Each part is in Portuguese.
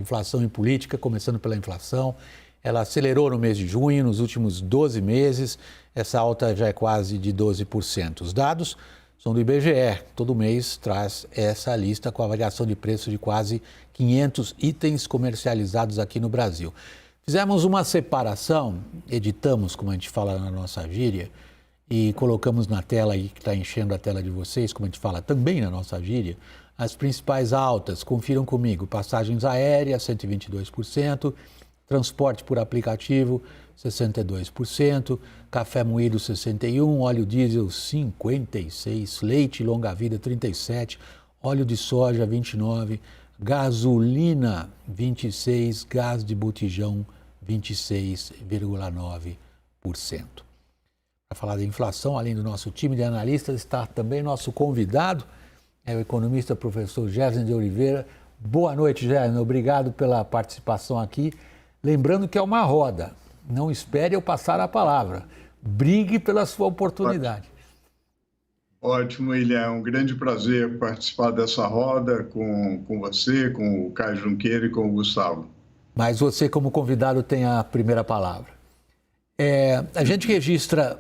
Inflação e política, começando pela inflação. Ela acelerou no mês de junho, nos últimos 12 meses, essa alta já é quase de 12%. Os dados são do IBGE, todo mês traz essa lista com a variação de preço de quase 500 itens comercializados aqui no Brasil. Fizemos uma separação, editamos, como a gente fala na nossa gíria, e colocamos na tela aí, que está enchendo a tela de vocês, como a gente fala também na nossa gíria, as principais altas. Confiram comigo: passagens aéreas, 122%, transporte por aplicativo, 62%, café moído, 61%, óleo diesel, 56%, leite longa-vida, 37%, óleo de soja, 29%, gasolina, 26%, gás de botijão, 26,9%. Para falar da inflação, além do nosso time de analistas, está também nosso convidado, é o economista professor Gésner de Oliveira. Boa noite, Gésner. Obrigado pela participação aqui. Lembrando que é uma roda. Não espere eu passar a palavra. Brigue pela sua oportunidade. Ótimo, Ilha. É um grande prazer participar dessa roda com você, com o Caio Junqueira e com o Gustavo. Mas você, como convidado, tem a primeira palavra. A gente registra,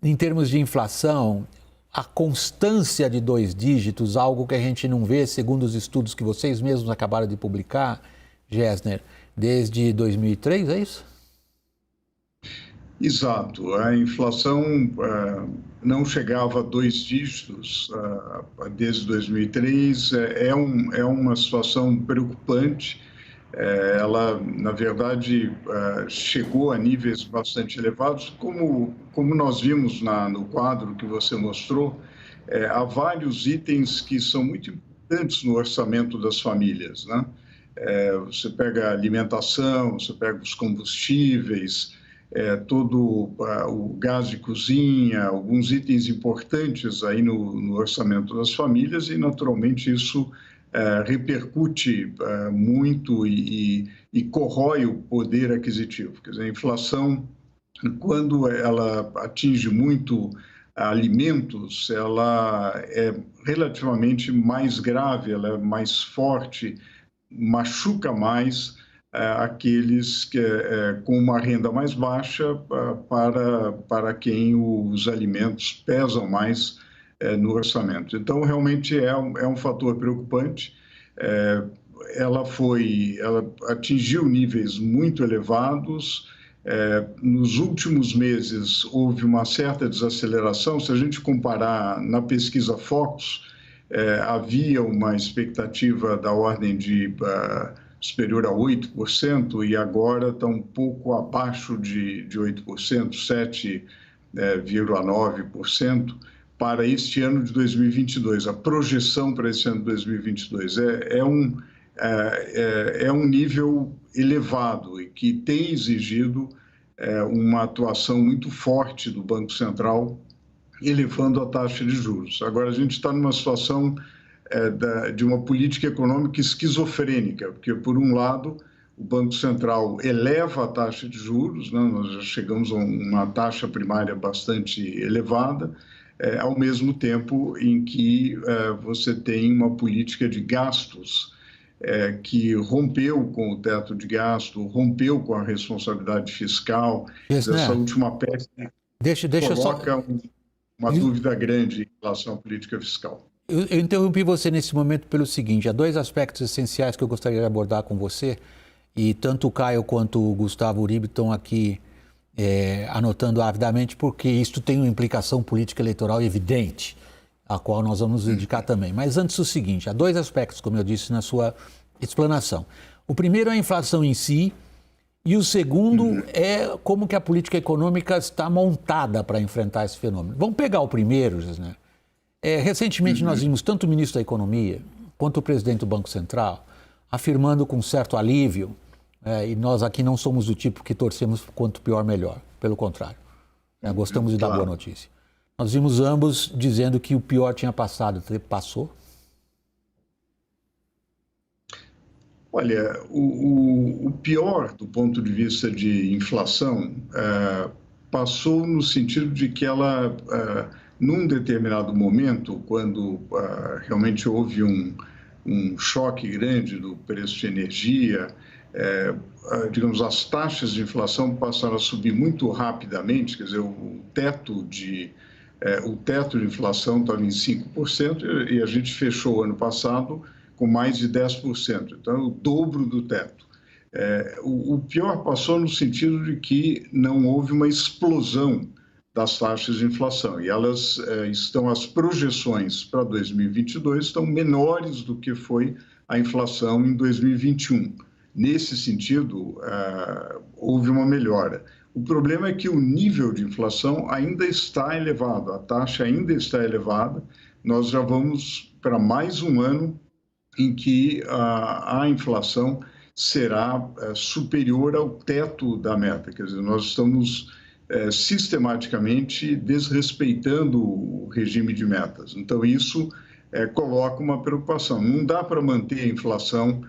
em termos de inflação, a constância de 2 dígitos, algo que a gente não vê, segundo os estudos que vocês mesmos acabaram de publicar, Gésner, desde 2003, é isso? Exato. A inflação não chegava a 2 dígitos desde 2003. É uma situação preocupante. Ela, na verdade, chegou a níveis bastante elevados. Como nós vimos no quadro que você mostrou, há vários itens que são muito importantes no orçamento das famílias, né? Você pega a alimentação, você pega os combustíveis, todo o gás de cozinha, alguns itens importantes aí no orçamento das famílias, e naturalmente isso repercute muito e corrói o poder aquisitivo. Quer dizer, a inflação, quando ela atinge muito alimentos, ela é relativamente mais grave, ela é mais forte, machuca mais aqueles com uma renda mais baixa, para quem os alimentos pesam mais no orçamento. Então, realmente é um fator preocupante. Ela atingiu níveis muito elevados. Nos últimos meses, houve uma certa desaceleração. Se a gente comparar na pesquisa Focus, havia uma expectativa da ordem de superior a 8%, e agora está um pouco abaixo de 8%, 7,9%, para este ano de 2022. A projeção para esse ano de 2022 é um nível elevado e que tem exigido uma atuação muito forte do Banco Central, elevando a taxa de juros. Agora, a gente está numa situação de uma política econômica esquizofrênica, porque, por um lado, o Banco Central eleva a taxa de juros, né? Nós já chegamos a uma taxa primária bastante elevada, ao mesmo tempo em que você tem uma política de gastos que rompeu com o teto de gasto, rompeu com a responsabilidade fiscal. Essa última peça coloca uma dúvida grande em relação à política fiscal. Eu interrompi você nesse momento pelo seguinte: há 2 aspectos essenciais que eu gostaria de abordar com você, e tanto o Caio quanto o Gustavo Uribe estão aqui anotando avidamente, porque isto tem uma implicação política eleitoral evidente, a qual nós vamos nos dedicar também. Mas antes, o seguinte: há 2 aspectos, como eu disse na sua explanação. O primeiro é a inflação em si, e o segundo é como que a política econômica está montada para enfrentar esse fenômeno. Vamos pegar o primeiro, né? Recentemente nós vimos tanto o ministro da Economia quanto o presidente do Banco Central afirmando com certo alívio, e nós aqui não somos do tipo que torcemos quanto pior melhor, pelo contrário, gostamos de dar boa notícia. Nós vimos ambos dizendo que o pior tinha passado. Passou? Olha, o pior do ponto de vista de inflação passou no sentido de que ela, num determinado momento, quando realmente houve um choque grande do preço de energia, digamos, as taxas de inflação passaram a subir muito rapidamente, quer dizer, o teto de inflação estava em 5% e a gente fechou o ano passado com mais de 10%, então é o dobro do teto. O pior passou no sentido de que não houve uma explosão das taxas de inflação e elas as projeções para 2022 estão menores do que foi a inflação em 2021. Nesse sentido, houve uma melhora. O problema é que o nível de inflação ainda está elevado, a taxa ainda está elevada. Nós já vamos para mais um ano em que a inflação será superior ao teto da meta. Quer dizer, nós estamos sistematicamente desrespeitando o regime de metas. Então, isso coloca uma preocupação. Não dá para manter a inflação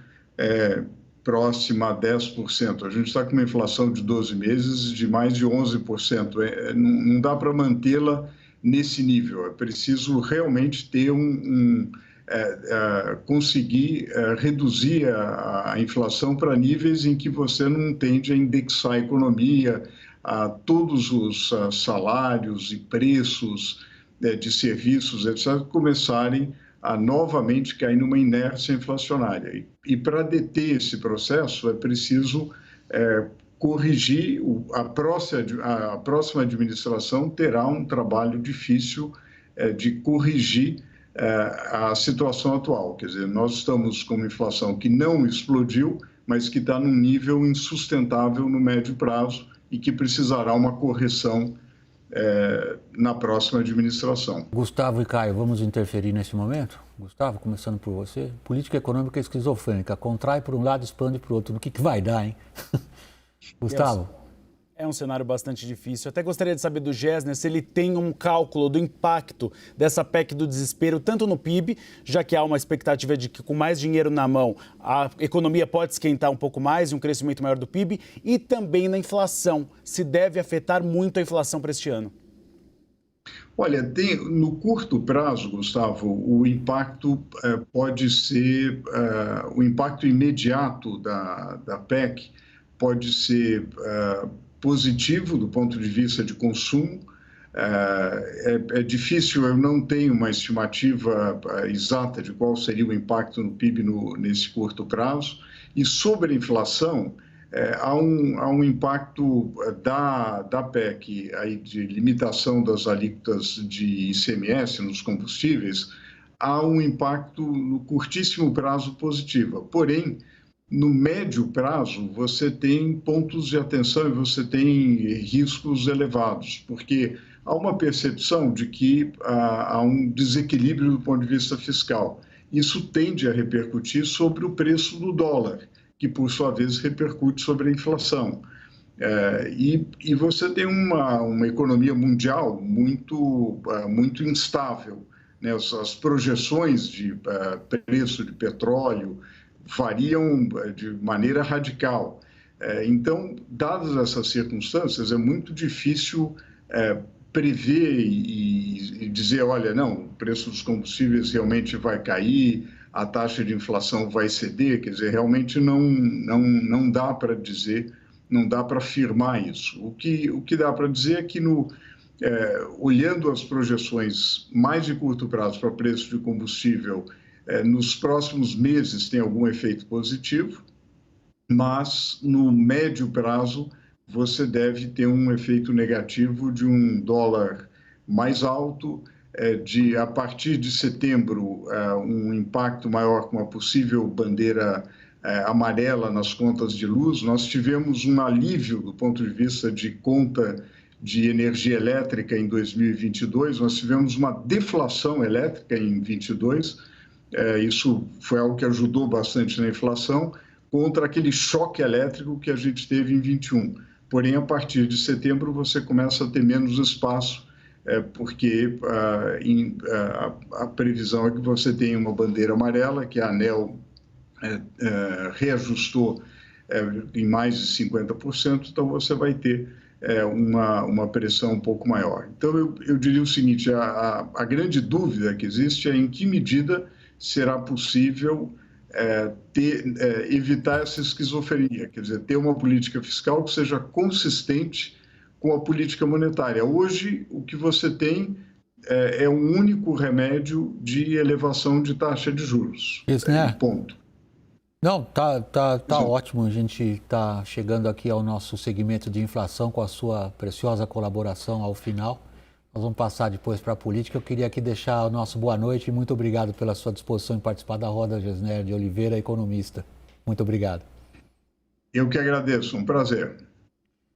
próxima a 10%. A gente está com uma inflação de 12 meses de mais de 11%. Não dá para mantê-la nesse nível. É preciso realmente ter conseguir reduzir a inflação para níveis em que você não tende a indexar a economia a todos os salários e preços de serviços, etc., começarem a novamente cair numa inércia inflacionária. E para deter esse processo é preciso corrigir, a próxima administração terá um trabalho difícil de corrigir a situação atual. Quer dizer, nós estamos com uma inflação que não explodiu, mas que está num nível insustentável no médio prazo e que precisará uma correção na próxima administração. Gustavo e Caio, vamos interferir nesse momento? Gustavo, começando por você. Política econômica esquizofrênica, contrai por um lado, expande por outro. No que vai dar, hein? Gustavo? É um cenário bastante difícil. Até gostaria de saber do Gessner se ele tem um cálculo do impacto dessa PEC do desespero, tanto no PIB, já que há uma expectativa de que com mais dinheiro na mão a economia pode esquentar um pouco mais e um crescimento maior do PIB, e também na inflação, se deve afetar muito a inflação para este ano. Olha, no curto prazo, Gustavo, o impacto pode ser, o impacto imediato da PEC pode ser positivo do ponto de vista de consumo. É difícil, eu não tenho uma estimativa exata de qual seria o impacto no PIB nesse curto prazo. E sobre a inflação, há um impacto da PEC aí de limitação das alíquotas de ICMS nos combustíveis, há um impacto no curtíssimo prazo positivo. Porém, no médio prazo, você tem pontos de atenção e você tem riscos elevados, porque há uma percepção de que há um desequilíbrio do ponto de vista fiscal. Isso tende a repercutir sobre o preço do dólar, que, por sua vez, repercute sobre a inflação. E você tem uma economia mundial muito instável, né? As projeções de preço de petróleo variam de maneira radical. Então, dadas essas circunstâncias, é muito difícil prever e dizer, olha, não, o preço dos combustíveis realmente vai cair, a taxa de inflação vai ceder. Quer dizer, realmente não dá para dizer, não dá para afirmar isso. O que dá para dizer é que, olhando as projeções mais de curto prazo para preço de combustível, nos próximos meses tem algum efeito positivo, mas no médio prazo você deve ter um efeito negativo de um dólar mais alto, a partir de setembro um impacto maior com a possível bandeira amarela nas contas de luz. Nós tivemos um alívio do ponto de vista de conta de energia elétrica em 2022, nós tivemos uma deflação elétrica em 2022, isso foi algo que ajudou bastante na inflação, contra aquele choque elétrico que a gente teve em 21. Porém, a partir de setembro, você começa a ter menos espaço, porque a previsão é que você tenha uma bandeira amarela, que a ANEEL reajustou em mais de 50%, então você vai ter uma pressão um pouco maior. Então, eu diria o seguinte, a grande dúvida que existe é em que medida será possível evitar essa esquizofrenia, quer dizer, ter uma política fiscal que seja consistente com a política monetária. Hoje, o que você tem é um único remédio de elevação de taxa de juros. Isso, né? Ponto. Não, tá ótimo. A gente está chegando aqui ao nosso segmento de inflação com a sua preciosa colaboração ao final. Nós vamos passar depois para a política. Eu queria aqui deixar o nosso boa noite e muito obrigado pela sua disposição em participar da roda, Gesner de Oliveira, economista. Muito obrigado. Eu que agradeço, um prazer.